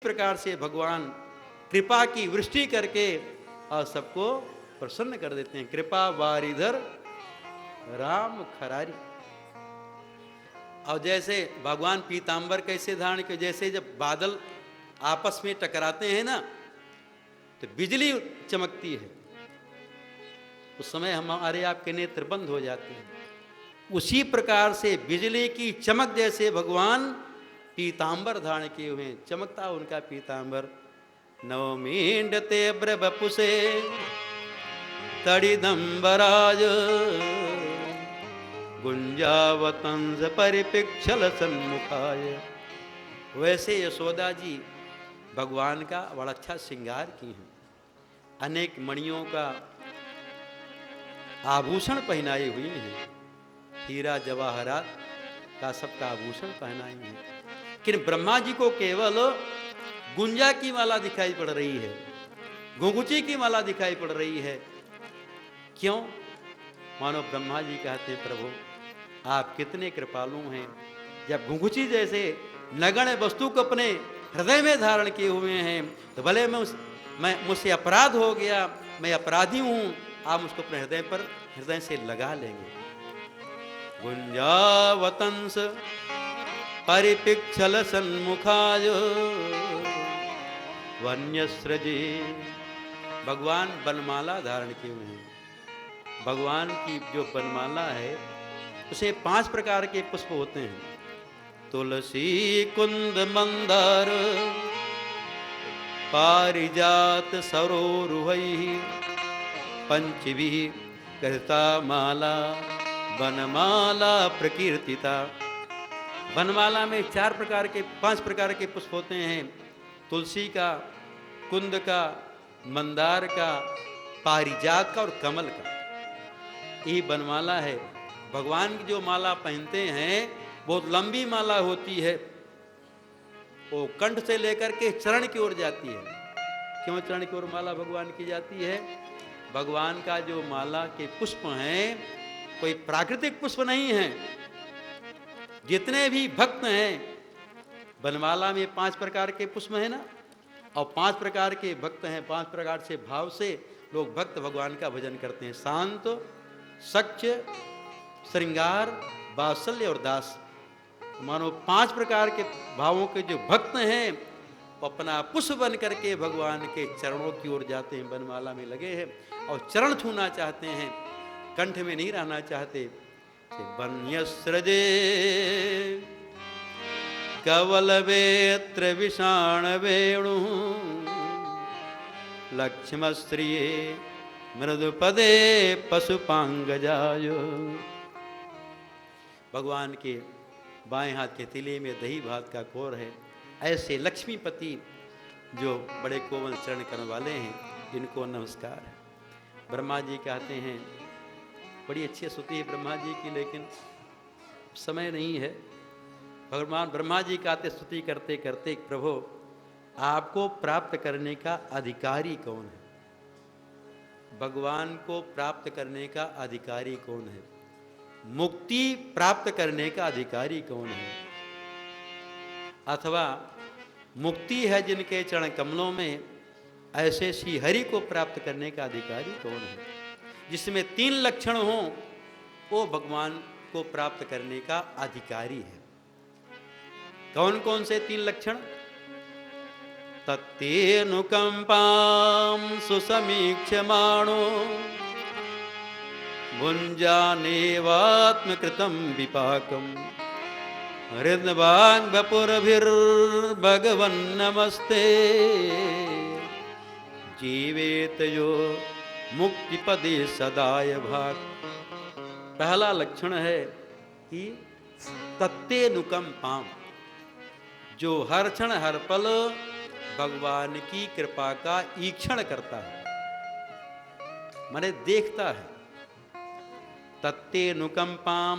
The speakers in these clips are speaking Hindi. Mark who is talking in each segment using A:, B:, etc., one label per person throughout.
A: प्रकार से भगवान कृपा की वृष्टि करके और सबको प्रसन्न कर देते हैं। कृपा वारिधर राम खरारी। और जैसे भगवान पीतांबर कैसे धारण के, जैसे जब बादल आपस में टकराते हैं ना तो बिजली चमकती है, उस समय हमारे आपके नेत्र बंद हो जाते हैं। उसी प्रकार से बिजली की चमक जैसे भगवान पीतांबर धारण किए हुए हैं, चमकता उनका पीतांबर। नवमींडते ब्रबपुसे तड़िदंबराज गुंजावतंस परिपिक्षल सन्मुखाय। वैसे यशोदा जी भगवान का बड़ा अच्छा श्रृंगार की हैं, अनेक मणियों का आभूषण पहनाए हुए हैं, हीरा जवाहरात का सबका आभूषण पहनाए हैं। लेकिन ब्रह्मा जी को केवल गुंजा की माला दिखाई पड़ रही है, घुंघुची की माला दिखाई पड़ रही है। क्यों? मानो ब्रह्मा जी कहते हैं, प्रभु आप कितने कृपालु हैं, जब घुंघुची जैसे नगण्य वस्तु को अपने हृदय में धारण किए हुए हैं तो भले मैं मुझसे अपराध हो गया, मैं अपराधी हूं, आप मुझको अपने हृदय से लगा लेंगे। गुंजावतंस परिपिक्षल सन्मुखाय वन्यस्रजे। भगवान बनमाला धारण किए हुए हैं। भगवान की जो बनमाला है उसे 5 प्रकार के पुष्प होते हैं, तुलसी कुंद मंदार पारिजात सरोरुहैः पंचभिः कृता माला बनमाला प्रकीर्तिता। बनमाला में 5 प्रकार के पुष्प होते हैं, तुलसी का, कुंद का, मंदार का, पारिजात का और कमल का। ये बनमाला है। भगवान की जो माला पहनते हैं बहुत लंबी माला होती है, वो कंठ से लेकर के चरण की ओर जाती है। क्यों चरण की ओर माला भगवान की जाती है? भगवान का जो माला के पुष्प हैं कोई प्राकृतिक पुष्प नहीं है। जितने भी भक्त हैं, बनमाला में 5 प्रकार के पुष्प हैं ना, और 5 प्रकार के भक्त हैं, 5 प्रकार से भाव से लोग भक्त भगवान का भजन करते हैं। शांत, सच्च, श्रृंगार, वात्सल्य और दास। मानो 5 प्रकार के भावों के जो भक्त हैं वो अपना पुष्प बन करके भगवान के चरणों की ओर जाते हैं, बनमाला में लगे हैं और चरण छूना चाहते हैं, कंठ में नहीं रहना चाहते। वन्यस्रजे कवल वेत्र विषाण वेणु लक्ष्मश्रिये मृदुपदे पशुपांगजाय। भगवान के बाएं हाथ के तिले में दही भात का कोर है। ऐसे लक्ष्मीपति जो बड़े कोमल चरण करने वाले हैं, इनको नमस्कार है। ब्रह्मा जी कहते हैं, बड़ी अच्छी स्तुति है ब्रह्मा जी की, लेकिन समय नहीं है। भगवान ब्रह्मा जी कहते स्तुति करते करते, प्रभु आपको प्राप्त करने का अधिकारी कौन है? भगवान को प्राप्त करने का अधिकारी कौन है? मुक्ति प्राप्त करने का अधिकारी कौन है? अथवा मुक्ति है जिनके चरण कमलों में, ऐसे श्री हरि को प्राप्त करने का अधिकारी कौन है? जिसमें 3 लक्षण हों वो भगवान को प्राप्त करने का अधिकारी है। कौन कौन से 3 लक्षण? तत्तेऽनुकंपां सुसमीक्ष्यमाणो भुञ्जानेवात्मकृतं विपाकं हृद्वाग्वपुरभिर्भगवन्नमस्ते जीवेत यो मुक्तिपदे सदाय भाग। पहला लक्षण है कि तत्तेऽनुकंपां, जो हर क्षण हर पल भगवान की कृपा का ईक्षण करता है, माने देखता है। तत्तेऽनुकंपां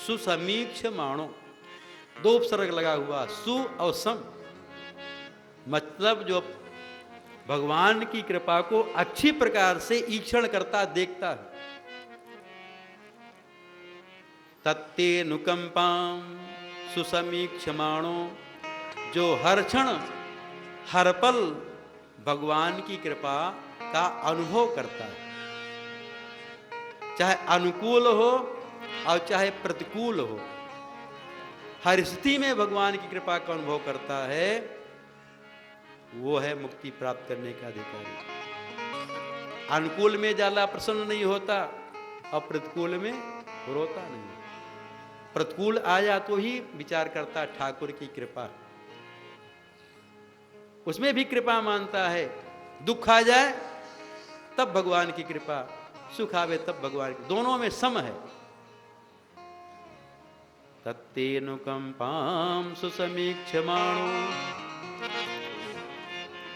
A: सुसमीक्ष्यमाणो, 2 उपसर्ग लगा हुआ, सु और सम, मतलब जो भगवान की कृपा को अच्छी प्रकार से ईक्षण करता, देखता है। तत्तेऽनुकंपां सुसमीक्ष्यमाणो, जो हर क्षण हर पल भगवान की कृपा का अनुभव करता है, चाहे अनुकूल हो और चाहे प्रतिकूल हो, हर स्थिति में भगवान की कृपा का अनुभव करता है, वो है मुक्ति प्राप्त करने का अधिकारी। अनुकूल में ज्यादा प्रसन्न नहीं होता और प्रतिकूल में रोता नहीं। प्रतिकूल आया तो ही विचार करता ठाकुर की कृपा, उसमें भी कृपा मानता है। दुख आ जाए तब भगवान की कृपा, सुख आवे तब भगवान की, दोनों में सम है। तत्तेनुकंपाम सुसमीक्षमाणो,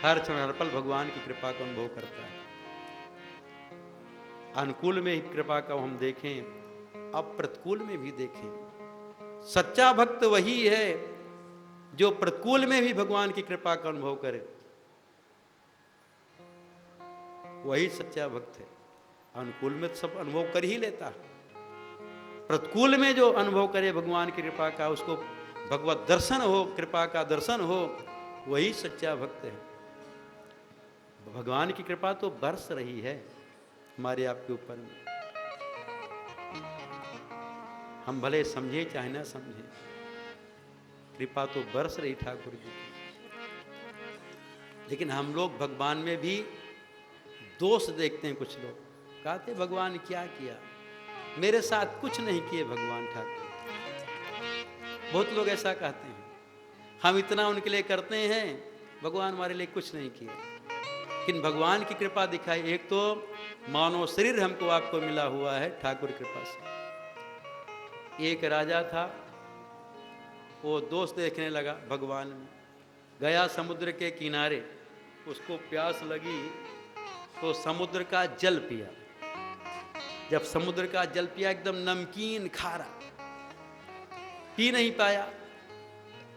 A: हर क्षण हर पल भगवान की कृपा का अनुभव करता है। अनुकूल में ही कृपा का हम देखें, अब प्रतिकूल में भी देखें। सच्चा भक्त वही है जो प्रतिकूल में भी भगवान की कृपा का अनुभव करे, वही सच्चा भक्त है। अनुकूल में सब अनुभव कर ही लेता, प्रतिकूल में जो अनुभव करे भगवान की कृपा का, उसको भगवत दर्शन हो, कृपा का दर्शन हो, वही सच्चा भक्त है। भगवान की कृपा तो बरस रही है हमारे आपके ऊपर में, हम भले समझे चाहे ना समझे, कृपा तो बरस रही ठाकुर जी की। लेकिन हम लोग भगवान में भी दोष देखते हैं। कुछ लोग कहते भगवान क्या किया, मेरे साथ कुछ नहीं किए भगवान ठाकुर। बहुत लोग ऐसा कहते हैं, हम इतना उनके लिए करते हैं, भगवान हमारे लिए कुछ नहीं किए। लेकिन भगवान की कृपा दिखाई, एक तो मानव शरीर हमको आपको मिला हुआ है ठाकुर कृपा से। एक राजा था, वो दोष देखने लगा भगवान में, गया समुद्र के किनारे, उसको प्यास लगी तो समुद्र का जल पिया। जब समुद्र का जल पिया एकदम नमकीन खारा, पी नहीं पाया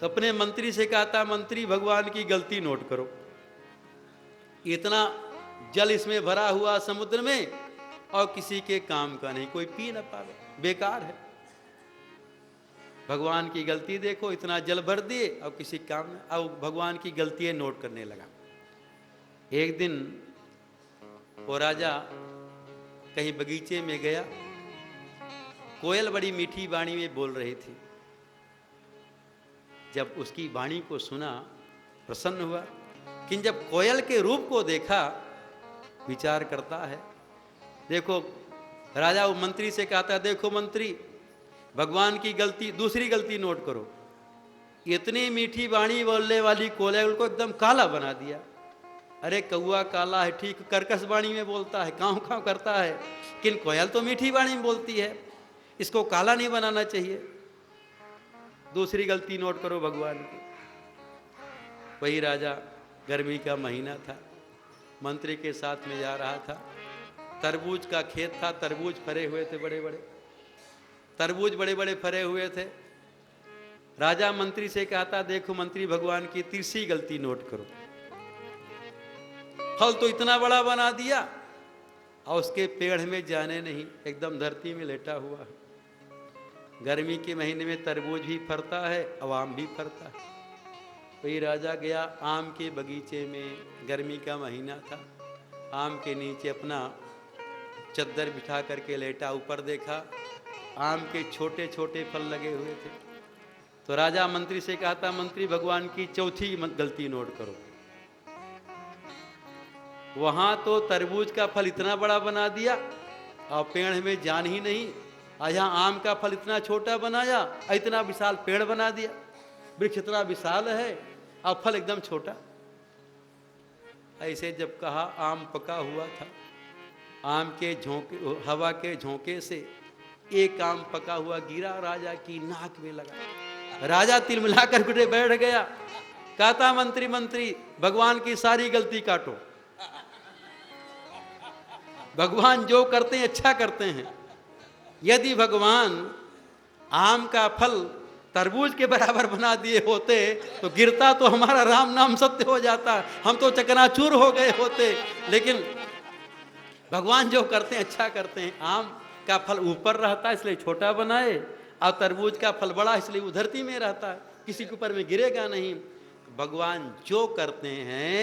A: तो अपने मंत्री से कहा था, मंत्री भगवान की गलती नोट करो, इतना जल इसमें भरा हुआ समुद्र में और किसी के काम का नहीं, कोई पी न पावे, बेकार है। भगवान की गलती देखो, इतना जल भर दिए और किसी काम में, अब भगवान की गलतियां नोट करने लगा। एक दिन वो राजा कहीं बगीचे में गया, कोयल बड़ी मीठी वाणी में बोल रही थी। जब उसकी वाणी को सुना प्रसन्न हुआ, लेकिन जब कोयल के रूप को देखा विचार करता है। देखो राजा वो मंत्री से कहता है, देखो मंत्री भगवान की गलती, दूसरी गलती नोट करो, इतनी मीठी वाणी बोलने वाली कोयल को एकदम काला बना दिया। अरे कौआ काला है ठीक, कर्कश वाणी में बोलता है, काँव काँव करता है, लेकिन कोयल तो मीठी वाणी में बोलती है, इसको काला नहीं बनाना चाहिए, दूसरी गलती नोट करो भगवान की। वही राजा, गर्मी का महीना था, मंत्री के साथ में जा रहा था, तरबूज का खेत था, तरबूज फरे हुए थे, बड़े बड़े तरबूज बड़े बड़े फरे हुए थे। राजा मंत्री से कहता, देखो मंत्री भगवान की तीसरी गलती नोट करो, फल तो इतना बड़ा बना दिया और उसके पेड़ में जाने नहीं, एकदम धरती में लेटा हुआ है। गर्मी के महीने में तरबूज भी फरता है और आम भी फरता है। वही राजा गया आम के बगीचे में, गर्मी का महीना था, आम के नीचे अपना चद्दर बिठा करके लेटा, ऊपर देखा आम के छोटे छोटे फल लगे हुए थे। तो राजा मंत्री से कहा था, मंत्री भगवान की चौथी गलती नोट करो, वहां तो तरबूज का फल इतना बड़ा बना दिया और पेड़ में जान ही नहीं, और यहाँ आम का फल इतना छोटा बनाया, इतना विशाल पेड़ बना दिया, वृक्ष इतना विशाल है और फल एकदम छोटा। ऐसे जब कहा, आम पका हुआ था, आम के झोंके, हवा के झोंके से एक आम पका हुआ गिरा, राजा की नाक में लगा। राजा तिलमिला कर उठे बैठ गया, कहता मंत्री मंत्री भगवान की सारी गलती काटो, भगवान जो करते हैं अच्छा करते हैं। यदि भगवान आम का फल तरबूज के बराबर बना दिए होते तो गिरता तो हमारा राम नाम सत्य हो जाता, हम तो चकनाचूर हो गए होते। लेकिन भगवान जो करते हैं अच्छा करते हैं। आम का फल ऊपर रहता है इसलिए छोटा बनाए, और तरबूज का फल बड़ा इसलिए वो धरती में रहता है, किसी के ऊपर में गिरेगा नहीं। भगवान जो करते हैं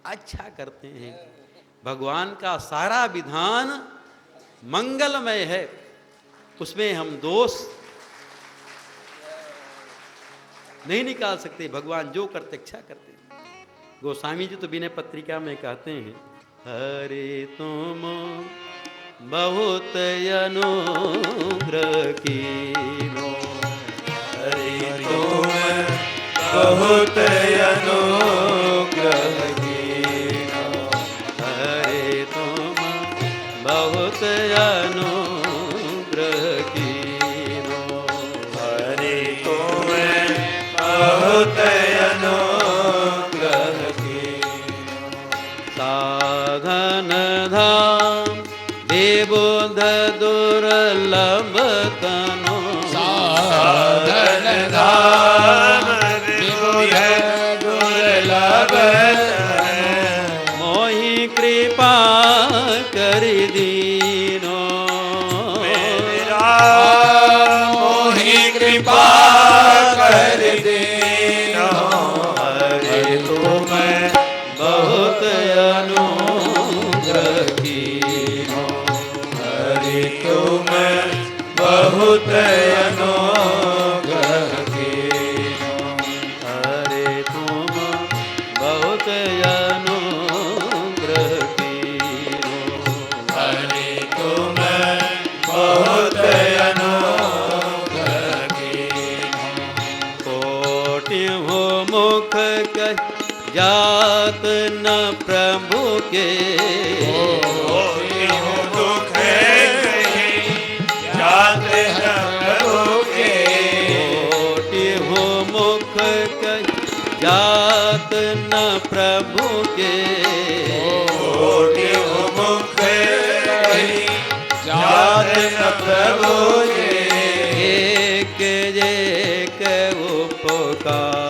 A: अच्छा करते हैं। भगवान का सारा विधान मंगलमय है, उसमें हम दोष नहीं निकाल सकते। भगवान जो करते अच्छा करते हैं। गोस्वामी जी तो विनय पत्रिका में कहते हैं, हरे तुम बहुत अनुग्रह कीनो,
B: हरि तुम बहुत अनुग्रह कीनो,
A: हरे तुम बहुत अनुग्रह कीनो,
B: हरि तुम बहुत अनुग्रह कीनो,
A: साधन धाम विबुध दुर्लभ तनो,
B: साधन धाम विबुध दुर्लभ तनो,
A: मोहि कृपा कर दीनो,
B: मेरा मोहि कृपा कर दीनो, हरि तुम
A: बहुत अनुग्रह कीनो,
B: हरि तुम बहुत अनुग्रह कीनो,
A: हरे तुम बहुत अनुग्रह कीनो,
B: हरि तुम बहुत अनुग्रह कीनो,
A: कोटि हो मुख कह जात न प्रभु के,
B: कोटि हो दुख कहीं जात न प्रभु के,
A: कोटि हो मुख कह जात न प्रभु के,
B: कोटि हो मुख कहीं जात न प्रभु के,
A: एक एक उपकार,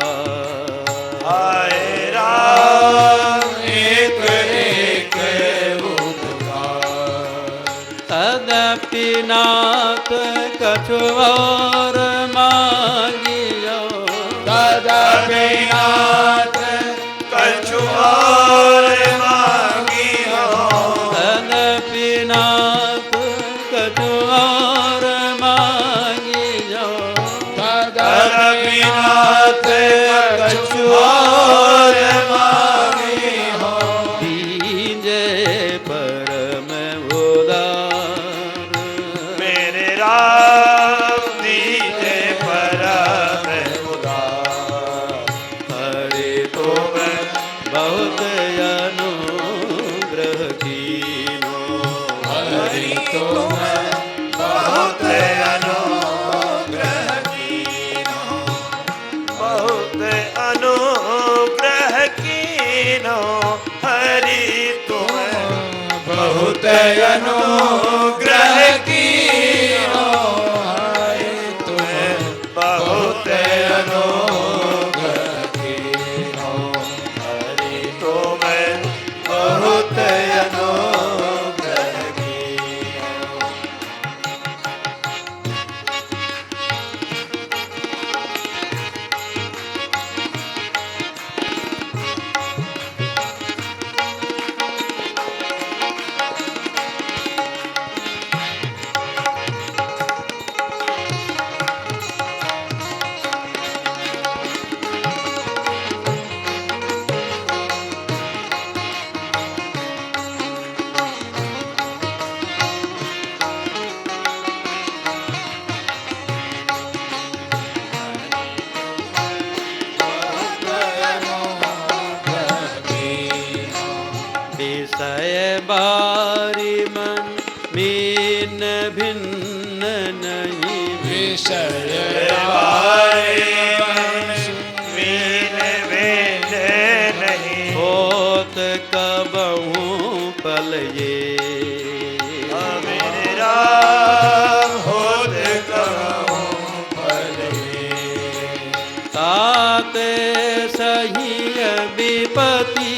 B: हाय राम एक एक उपकार,
A: तदपि नाथ कछु और मांगियो,
B: तदपि नाथ कछु और मांगियो,
A: तदपि नाथ कछु और मांगियो,
B: तदपि नाथ कछु और मांगियो,
A: दीजे परम उदार,
B: मेरे राम दीजे परम उदार,
A: हरे तुम बहुत अनुग्रह कीनो,
B: हरि तुम बहुत अनुग्रह कीनो, बहुत अनुग्रह कीनो, हरि तुम बहुत अनुग्रह कीनो, हरि तुम बहुत अनुग्रह कीनो, हरि तुम बहुत अनुग्रह कीनो,
A: विषय बारी मन मीन भिन्न नहीं,
B: विषय बारे वीन वेद नहीं,
A: होत कबहू पल ये,
B: मेरे राम होत कहूँ फल ये,
A: ताते सही विपति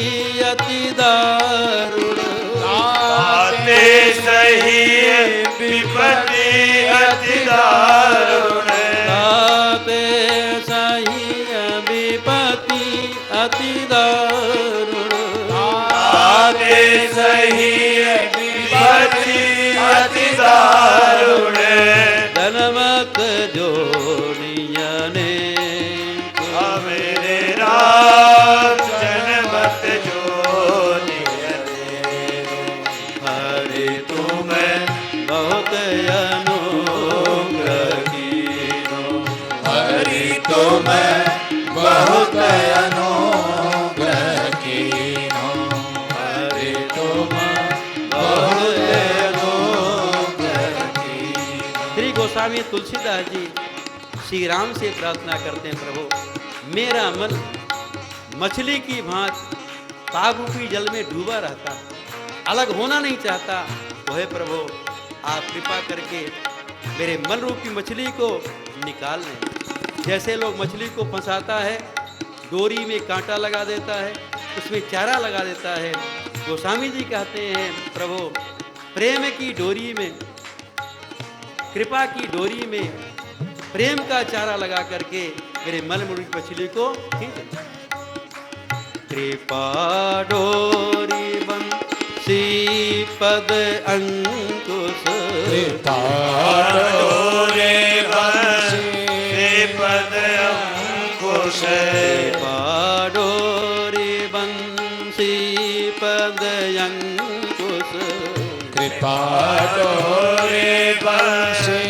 A: अति दारुण,
B: आते सही विपत्ति अति दारुण,
A: ताते सही विपति
B: सही विपत्ति अति दारुण
A: जनमत जोनियने
B: मेरे राम जनमत जोनियने
A: हरि तुम बहुत अनुग्रह कीनो
B: हरि तुम बहुत अनुग्रह कीनो
A: हरि तुम बहुत अनुग्रह कीनो। श्री गोस्वामी तुलसीदास जी श्री राम से प्रार्थना करते हैं, प्रभु मेरा मन मछली की भांति पाप रूपी जल में डूबा रहता, अलग होना नहीं चाहता। तो हे प्रभु आप कृपा करके मेरे मन रूपी मछली को निकाल लें। जैसे लोग मछली को फंसाता है, डोरी में कांटा लगा देता है, उसमें चारा लगा देता है, गोस्वामी जी कहते हैं प्रभु प्रेम की डोरी में, कृपा की डोरी में प्रेम का चारा लगा करके मेरे मन मुड़ी मछली को खींच। कृपा डोरी बंसी पद अंकुश
B: कृपा डोरे बंसी पद अंकुश
A: कृपा डोरी बंसी पद अंकुश
B: कृपा डोरे बंसी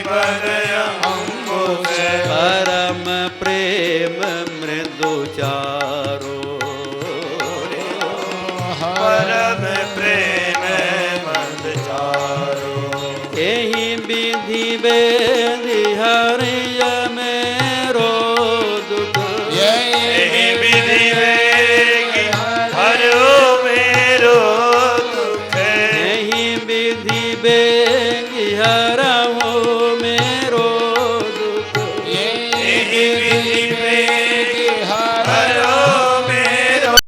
B: पद अंकुश
A: परम प्रेम मृदु चारो
B: परम प्रेम मंद चारो
A: यही विधि वेदि हरिय मेरो दुख
B: यही विधि वेगी हरो मेरो दुख
A: यही विधि वेदि हरहु